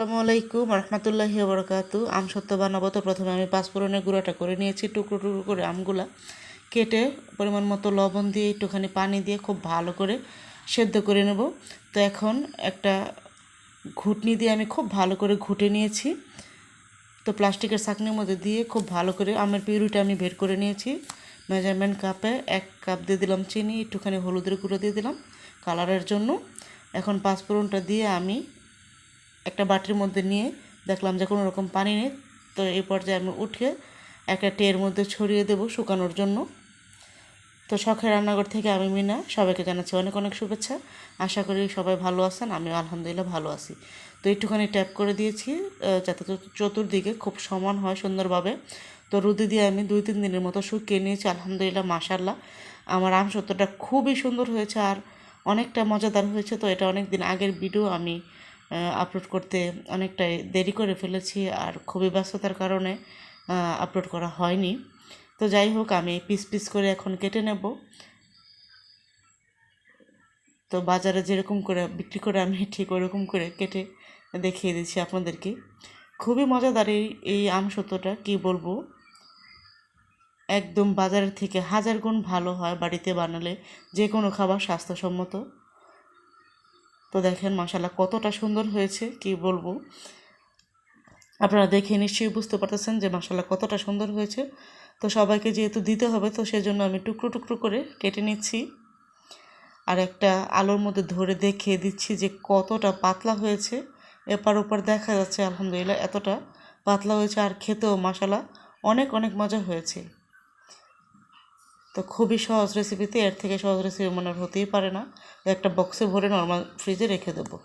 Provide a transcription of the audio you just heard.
আসসালামু আলাইকুম রহমতুল্লাহি ওয়া বারাকাতু। আম সত্ত্ব বানাবো, তো প্রথমে আমি পাঁচফোড়নের গুঁড়াটা করে নিয়েছি। টুকরো টুকরো করে আমগুলা কেটে পরিমাণ মতো লবণ দিয়ে একটুখানি পানি দিয়ে খুব ভালো করে সেদ্ধ করে নেব। তো এখন একটা ঘুটনি দিয়ে আমি খুব ভালো করে ঘুটে নিয়েছি। তো প্লাস্টিকের ছাঁকনির মধ্যে দিয়ে খুব ভালো করে আমের পিউরিটা আমি বের করে নিয়েছি। মেজারমেন্ট কাপে 1 কাপ দিয়ে দিলাম চিনি, একটুখানি হলুদের গুঁড়ো দিয়ে দিলাম কালারের জন্য। এখন পাঁচফোড়নটা দিয়ে আমি একটা বাটির মধ্যে নিয়ে দেখলাম যে কোনো রকম পানি নেই, তো এই পর্যায়ে আমি উঠে একটা ট্রের মধ্যে ছড়িয়ে দেব শুকানোর জন্য। তো শখের রান্নাঘর থেকে আমি মিনা সবাইকে জানাচ্ছি অনেক অনেক শুভেচ্ছা। আশা করি সবাই ভালো আছেন, আমিও আলহামদুলিল্লাহ ভালো আছি। তো একটুখানি ট্যাপ করে দিয়েছি যাতে চতুর্দিকে খুব সমান হয় সুন্দরভাবে। তো রোদে দিয়ে আমি 2-3 দিনের মতো শুকিয়ে নিয়েছি। আলহামদুলিল্লাহ মাশাআল্লাহ আমার আম সত্যটা খুবই সুন্দর হয়েছে আর অনেকটা মজাদার হয়েছে। তো এটা অনেক দিন আগের ভিডিও, আমি আপলোড করতে অনেকটাই দেরি করে ফেলেছি আর খুবই ব্যস্ততার কারণে আপলোড করা হয়নি। তো যাই হোক, আমি পিস পিস করে এখন কেটে নেব। তো বাজারে যেরকম করে বিক্রি করে আমি ঠিক ওরকম করে কেটে দেখিয়ে দিচ্ছি আপনাদেরকে। খুবই মজাদার এই আম সত্যটা, কী বলবো, একদম বাজারের থেকে 1000 গুণ ভালো হয় বাড়িতে বানালে যে কোনো খাবার স্বাস্থ্যসম্মত। তো দেখেন মাশাআল্লাহ কতটা সুন্দর হয়েছে, কি বলবো, আপনারা দেখে নিশ্চয়ই বুঝতে পারতেছেন যে মাশাআল্লাহ কতটা সুন্দর হয়েছে। তো সবাইকে যেহেতু দিতে হবে, তো সেজন্য আমি টুকরো টুকরো করে কেটে নিচ্ছি আর একটা আলোর মধ্যে ধরে দেখিয়ে দিচ্ছি যে কতটা পাতলা হয়েছে। এপার ওপার দেখা যাচ্ছে আলহামদুলিল্লাহ এতটা পাতলা হয়েছে আর খেতেও মাশাআল্লাহ অনেক অনেক মজা হয়েছে। তো খুবই সহজ রেসিপিতে এর থেকে সহজ রেসিপি মনে হতেই পারে না। একটা বক্সে ভরে নর্মাল ফ্রিজে রেখে দেবো।